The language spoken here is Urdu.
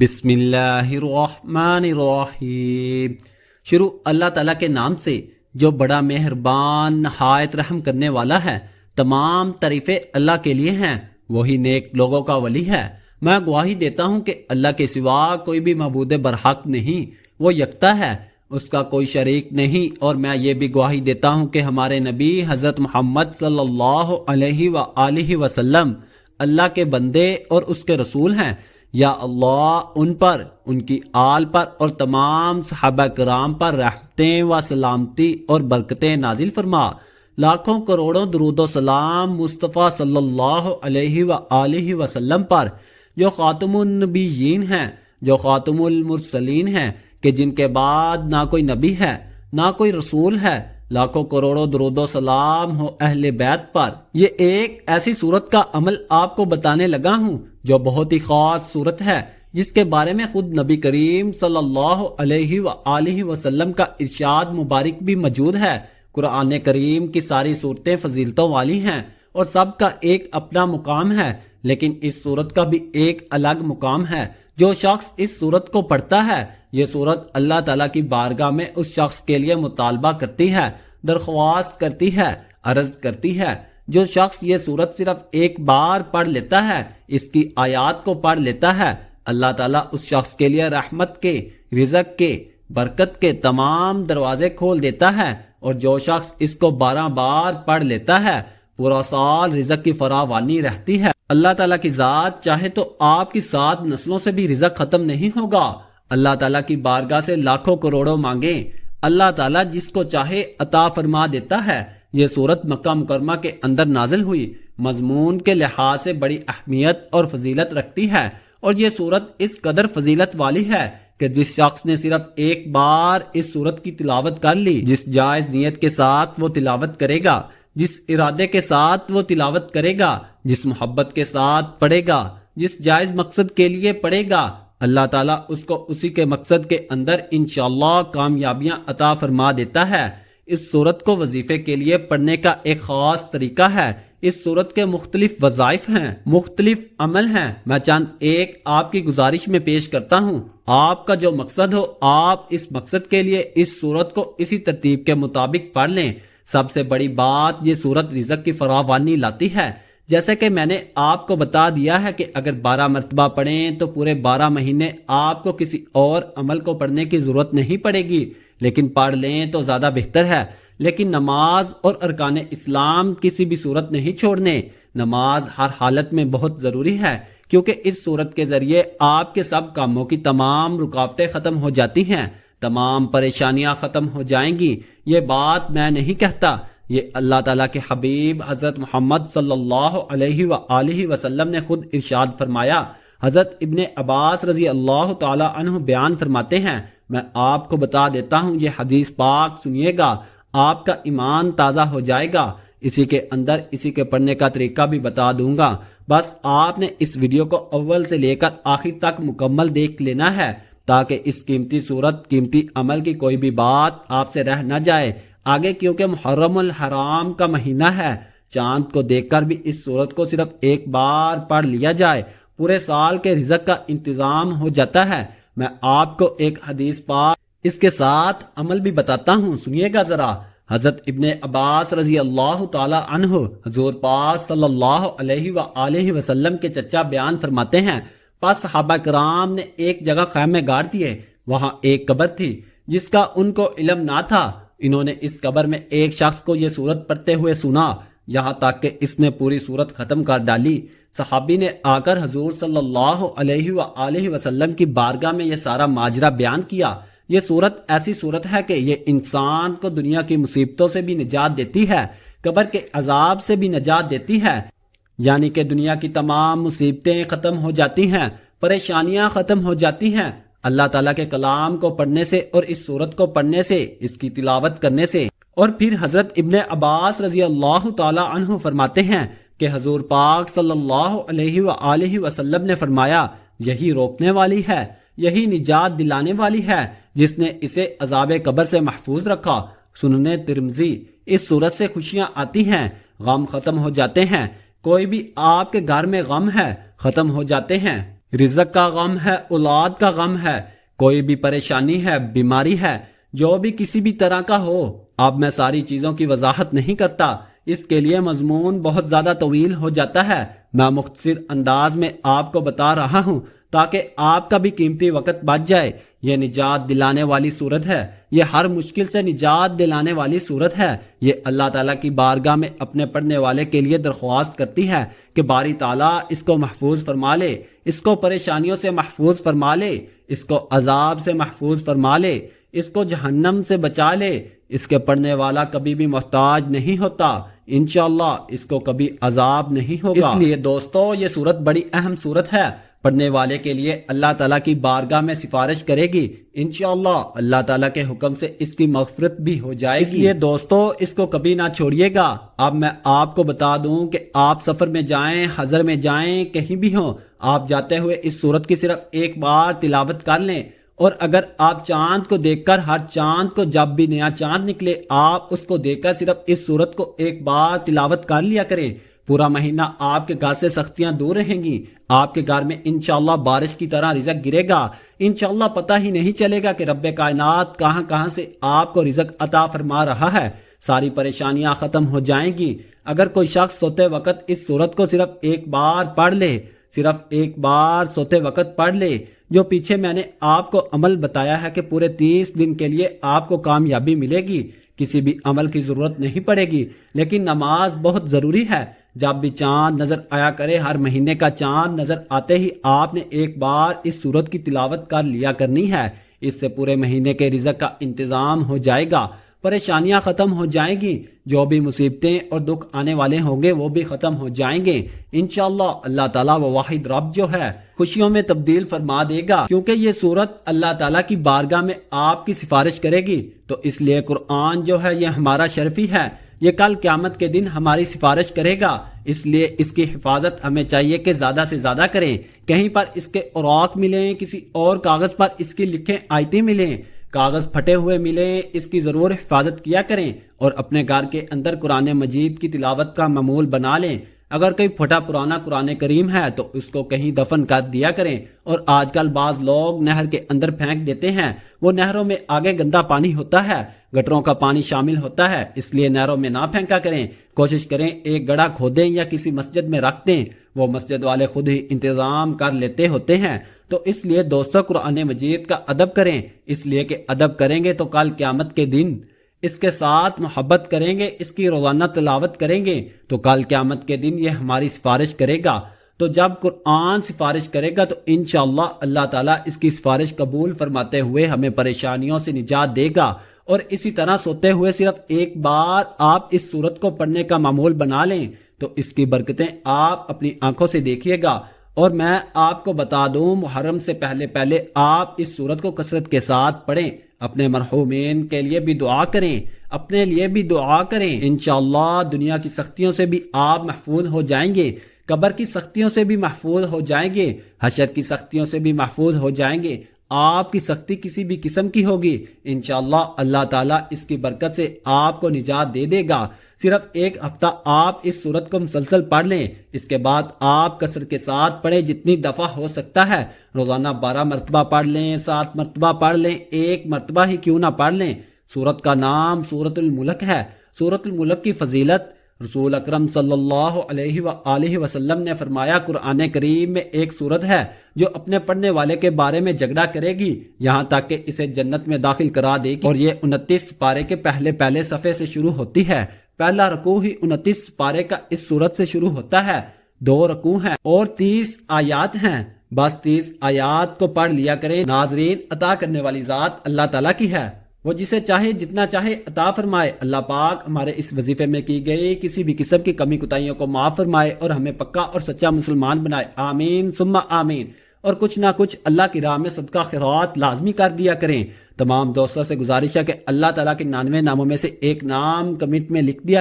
بسم اللہ الرحمن الرحیم۔ شروع اللہ تعالیٰ کے نام سے جو بڑا مہربان نہایت رحم کرنے والا ہے۔ تمام تعریفیں اللہ کے لیے ہیں، وہی نیک لوگوں کا ولی ہے۔ میں گواہی دیتا ہوں کہ اللہ کے سوا کوئی بھی معبود برحق نہیں، وہ یکتا ہے، اس کا کوئی شریک نہیں۔ اور میں یہ بھی گواہی دیتا ہوں کہ ہمارے نبی حضرت محمد صلی اللہ علیہ وآلہ وسلم اللہ کے بندے اور اس کے رسول ہیں۔ یا اللہ ان پر، ان کی آل پر اور تمام صحابہ کرام پر رحمتیں و سلامتی اور برکتیں نازل فرما۔ لاکھوں کروڑوں درود و سلام مصطفیٰ صلی اللہ علیہ وآلہ وسلم پر، جو خاتم النبیین ہیں، جو خاتم المرسلین ہیں، کہ جن کے بعد نہ کوئی نبی ہے نہ کوئی رسول ہے۔ لاکھوں کروڑوں درود و سلام ہو اہل بیت پر۔ یہ ایک ایسی صورت کا عمل آپ کو بتانے لگا ہوں جو بہت ہی خاص صورت ہے، جس کے بارے میں خود نبی کریم صلی اللہ علیہ وآلہ وسلم کا ارشاد مبارک بھی موجود ہے۔ قرآن کریم کی ساری صورتیں فضیلتوں والی ہیں اور سب کا ایک اپنا مقام ہے، لیکن اس صورت کا بھی ایک الگ مقام ہے۔ جو شخص اس صورت کو پڑھتا ہے، یہ صورت اللہ تعالیٰ کی بارگاہ میں اس شخص کے لیے مطالبہ کرتی ہے، درخواست کرتی ہے، عرض کرتی ہے۔ جو شخص یہ صورت صرف ایک بار پڑھ لیتا ہے، اس کی آیات کو پڑھ لیتا ہے، اللہ تعالیٰ اس شخص کے لیے رحمت کے، رزق کے، برکت کے تمام دروازے کھول دیتا ہے۔ اور جو شخص اس کو 12 بار پڑھ لیتا ہے، پورا سال رزق کی فراوانی رہتی ہے۔ اللہ تعالیٰ کی ذات چاہے تو آپ کی 7 نسلوں سے بھی رزق ختم نہیں ہوگا۔ اللہ تعالیٰ کی بارگاہ سے لاکھوں کروڑوں مانگیں، اللہ تعالیٰ جس کو چاہے عطا فرما دیتا ہے۔ یہ صورت مکہ مکرمہ کے اندر نازل ہوئی، مضمون کے لحاظ سے بڑی اہمیت اور فضیلت رکھتی ہے، اور یہ صورت اس قدر فضیلت والی ہے کہ جس شخص نے صرف ایک بار اس صورت کی تلاوت کر لی، جس جائز نیت کے ساتھ وہ تلاوت کرے گا، جس ارادے کے ساتھ وہ تلاوت کرے گا، جس محبت کے ساتھ پڑھے گا، جس جائز مقصد کے لیے پڑھے گا، اللہ تعالیٰ اس کو اسی کے مقصد کے اندر انشاءاللہ کامیابیاں عطا فرما دیتا ہے۔ اس صورت کو وظیفے کے لیے پڑھنے کا ایک خاص طریقہ ہے۔ اس صورت کے مختلف وظائف ہیں، مختلف عمل ہیں۔ میں چند ایک آپ کی گزارش میں پیش کرتا ہوں۔ آپ کا جو مقصد ہو، آپ اس مقصد کے لیے اس صورت کو اسی ترتیب کے مطابق پڑھ لیں۔ سب سے بڑی بات، یہ صورت رزق کی فراوانی لاتی ہے۔ جیسے کہ میں نے آپ کو بتا دیا ہے کہ اگر 12 مرتبہ پڑھیں تو پورے 12 مہینے آپ کو کسی اور عمل کو پڑھنے کی ضرورت نہیں پڑے گی، لیکن پڑھ لیں تو زیادہ بہتر ہے۔ لیکن نماز اور ارکان اسلام کسی بھی صورت نہیں چھوڑنے۔ نماز ہر حالت میں بہت ضروری ہے، کیونکہ اس صورت کے ذریعے آپ کے سب کاموں کی تمام رکاوٹیں ختم ہو جاتی ہیں، تمام پریشانیاں ختم ہو جائیں گی۔ یہ بات میں نہیں کہتا، یہ اللہ تعالیٰ کے حبیب حضرت محمد صلی اللہ علیہ وآلہ وسلم نے خود ارشاد فرمایا۔ حضرت ابن عباس رضی اللہ تعالی عنہ بیان فرماتے ہیں، میں آپ کو بتا دیتا ہوں، یہ حدیث پاک سنیے گا، آپ کا ایمان تازہ ہو جائے گا۔ اسی کے اندر اسی کے پڑھنے کا طریقہ بھی بتا دوں گا، بس آپ نے اس ویڈیو کو اول سے لے کر آخر تک مکمل دیکھ لینا ہے، تاکہ اس قیمتی صورت، قیمتی عمل کی کوئی بھی بات آپ سے رہ نہ جائے آگے، کیونکہ محرم الحرام کا مہینہ ہے۔ چاند کو دیکھ کر بھی اس صورت کو صرف ایک بار پڑھ لیا جائے، پورے سال کے رزق کا انتظام ہو جاتا ہے۔ میں آپ کو ایک حدیث پاک اس کے ساتھ عمل بھی بتاتا ہوں، سنیے گا ذرا۔ حضرت ابن عباس رضی اللہ تعالی عنہ حضور پاک صلی اللہ علیہ وآلہ وسلم کے چچا بیان فرماتے ہیں، پس صحابہ کرام نے ایک جگہ خیمے گاڑ دیے، وہاں ایک قبر تھی جس کا ان کو علم نہ تھا۔ انہوں نے اس قبر میں ایک شخص کو یہ صورت پڑھتے ہوئے سنا، یہاں تک کہ اس نے پوری صورت ختم کر ڈالی۔ صحابی نے آ کر حضور صلی اللہ علیہ وآلہ وسلم کی بارگاہ میں یہ سارا ماجرا بیان کیا۔ یہ صورت ایسی صورت ہے کہ یہ انسان کو دنیا کی مصیبتوں سے بھی نجات دیتی ہے، قبر کے عذاب سے بھی نجات دیتی ہے، یعنی کہ دنیا کی تمام مصیبتیں ختم ہو جاتی ہیں، پریشانیاں ختم ہو جاتی ہیں اللہ تعالیٰ کے کلام کو پڑھنے سے اور اس صورت کو پڑھنے سے، اس کی تلاوت کرنے سے۔ اور پھر حضرت ابن عباس رضی اللہ تعالی عنہ فرماتے ہیں کہ حضور پاک صلی اللہ علیہ وآلہ وسلم نے فرمایا، یہی روکنے والی ہے، یہی نجات دلانے والی ہے جس نے اسے عذاب قبر سے محفوظ رکھا۔ سنن ترمذی۔ اس صورت سے خوشیاں آتی ہیں، غم ختم ہو جاتے ہیں، کوئی بھی آپ کے گھر میں غم ہے ختم ہو جاتے ہیں۔ رزق کا غم ہے، اولاد کا غم ہے، کوئی بھی پریشانی ہے، بیماری ہے، جو بھی کسی بھی طرح کا ہو، اب میں ساری چیزوں کی وضاحت نہیں کرتا، اس کے لیے مضمون بہت زیادہ طویل ہو جاتا ہے۔ میں مختصر انداز میں آپ کو بتا رہا ہوں تاکہ آپ کا بھی قیمتی وقت بچ جائے۔ یہ نجات دلانے والی صورت ہے، یہ ہر مشکل سے نجات دلانے والی صورت ہے۔ یہ اللہ تعالیٰ کی بارگاہ میں اپنے پڑھنے والے کے لیے درخواست کرتی ہے کہ باری تعالیٰ اس کو محفوظ فرما لے، اس کو پریشانیوں سے محفوظ فرما لے، اس کو عذاب سے محفوظ فرما لے، اس کو جہنم سے بچا لے۔ اس کے پڑھنے والا کبھی بھی محتاج نہیں ہوتا، انشاءاللہ اس کو کبھی عذاب نہیں ہوگا۔ اس لیے دوستو یہ صورت بڑی اہم صورت ہے، پڑھنے والے کے لیے اللہ تعالیٰ کی بارگاہ میں سفارش کرے گی، انشاءاللہ اللہ تعالیٰ کے حکم سے اس کی مغفرت بھی ہو جائے گی۔ اس لیے دوستو اس کو کبھی نہ چھوڑیے گا۔ اب میں آپ کو بتا دوں کہ آپ سفر میں جائیں، حضر میں جائیں، کہیں بھی ہوں، آپ جاتے ہوئے اس صورت کی صرف ایک بار تلاوت کر لیں، اور اگر آپ چاند کو دیکھ کر، ہر چاند کو جب بھی نیا چاند نکلے، آپ اس کو دیکھ کر صرف اس صورت کو ایک بار تلاوت کر لیا کریں، پورا مہینہ آپ کے گھر سے سختیاں دور رہیں گی، آپ کے گھر میں انشاءاللہ بارش کی طرح رزق گرے گا، انشاءاللہ پتہ ہی نہیں چلے گا کہ رب کائنات کہاں کہاں سے آپ کو رزق عطا فرما رہا ہے، ساری پریشانیاں ختم ہو جائیں گی۔ اگر کوئی شخص سوتے وقت اس صورت کو صرف ایک بار پڑھ لے، صرف ایک بار سوتے وقت پڑھ لے، جو پیچھے میں نے آپ کو عمل بتایا ہے کہ پورے 30 دن کے لیے آپ کو کامیابی ملے گی، کسی بھی عمل کی ضرورت نہیں پڑے گی، لیکن نماز بہت ضروری ہے۔ جب بھی چاند نظر آیا کرے، ہر مہینے کا چاند نظر آتے ہی آپ نے ایک بار اس سورت کی تلاوت کر لیا کرنی ہے، اس سے پورے مہینے کے رزق کا انتظام ہو جائے گا، پریشانیاں ختم ہو جائیں گی، جو بھی مصیبتیں اور دکھ آنے والے ہوں گے وہ بھی ختم ہو جائیں گے، انشاءاللہ اللہ تعالیٰ وہ واحد رب جو ہے خوشیوں میں تبدیل فرما دے گا، کیونکہ یہ صورت اللہ تعالیٰ کی بارگاہ میں آپ کی سفارش کرے گی۔ تو اس لیے قرآن جو ہے یہ ہمارا شرفی ہے، یہ کل قیامت کے دن ہماری سفارش کرے گا، اس لیے اس کی حفاظت ہمیں چاہیے کہ زیادہ سے زیادہ کریں، کہیں پر اس کے اوراق ملیں، کسی اور کاغذ پر اس کی لکھیں آیتیں ملیں، کاغذ پھٹے ہوئے ملیں، اس کی ضرور حفاظت کیا کریں، اور اپنے گھر کے اندر قرآن مجید کی تلاوت کا معمول بنا لیں۔ اگر کوئی پھٹا پرانا قرآن کریم ہے تو اس کو کہیں دفن کر دیا کریں، اور آج کل بعض لوگ نہر کے اندر پھینک دیتے ہیں، وہ نہروں میں آگے گندا پانی ہوتا ہے، گٹروں کا پانی شامل ہوتا ہے، اس لیے نہروں میں نہ پھینکا کریں، کوشش کریں ایک گڑھا کھودیں یا کسی مسجد میں رکھ دیں، وہ مسجد والے خود ہی انتظام کر لیتے ہوتے ہیں۔ تو اس لیے دوستو قرآن مجید کا ادب کریں، اس لیے کہ ادب کریں گے تو کل قیامت کے دن اس کے ساتھ محبت کریں گے، اس کی روزانہ تلاوت کریں گے تو کل قیامت کے دن یہ ہماری سفارش کرے گا۔ تو جب قرآن سفارش کرے گا تو انشاءاللہ اللہ تعالیٰ اس کی سفارش قبول فرماتے ہوئے ہمیں پریشانیوں سے نجات دے گا۔ اور اسی طرح سوتے ہوئے صرف ایک بار آپ اس سورت کو پڑھنے کا معمول بنا لیں تو اس کی برکتیں آپ اپنی آنکھوں سے دیکھیے گا۔ اور میں آپ کو بتا دوں، محرم سے پہلے آپ اس سورت کو کثرت کے ساتھ پڑھیں، اپنے مرحومین کے لیے بھی دعا کریں، اپنے لیے بھی دعا کریں، انشاءاللہ دنیا کی سختیوں سے بھی آپ محفوظ ہو جائیں گے، قبر کی سختیوں سے بھی محفوظ ہو جائیں گے، حشر کی سختیوں سے بھی محفوظ ہو جائیں گے۔ آپ کی سختی کسی بھی قسم کی ہوگی، انشاءاللہ اللہ تعالیٰ اس کی برکت سے آپ کو نجات دے دے گا۔ صرف ایک ہفتہ آپ اس سورت کو مسلسل پڑھ لیں، اس کے بعد آپ کثرت کے ساتھ پڑھیں، جتنی دفعہ ہو سکتا ہے، روزانہ 12 مرتبہ پڑھ لیں، 7 مرتبہ پڑھ لیں، 1 مرتبہ ہی کیوں نہ پڑھ لیں۔ سورت کا نام سورت الملک ہے۔ سورت الملک کی فضیلت، رسول اکرم صلی اللہ علیہ وآلہ وسلم نے فرمایا، قرآن کریم میں ایک سورت ہے جو اپنے پڑھنے والے کے بارے میں جھگڑا کرے گی یہاں تک کہ اسے جنت میں داخل کرا دے گی، اور یہ 29 پارے کے پہلے صفحے سے شروع ہوتی ہے۔ پہلا رکوع ہی 29 پارے کا اس سورت سے شروع ہوتا ہے، 2 رکوع ہیں اور 30 آیات ہیں، بس 30 آیات کو پڑھ لیا کریں۔ ناظرین، عطا کرنے والی ذات اللہ تعالیٰ کی ہے، وہ جسے چاہے جتنا چاہے عطا فرمائے۔ اللہ پاک ہمارے اس وظیفے میں کی گئی کسی بھی قسم کی کمی کوتاہیوں کو معاف فرمائے اور ہمیں پکا اور سچا مسلمان بنائے، آمین ثم آمین۔ اور کچھ نہ کچھ اللہ کی راہ میں صدقہ خیرات لازمی کر دیا کریں۔ تمام دوستوں سے گزارش ہے کہ اللہ تعالیٰ کے 99 ناموں میں سے ایک نام کمنٹ میں لکھ دیا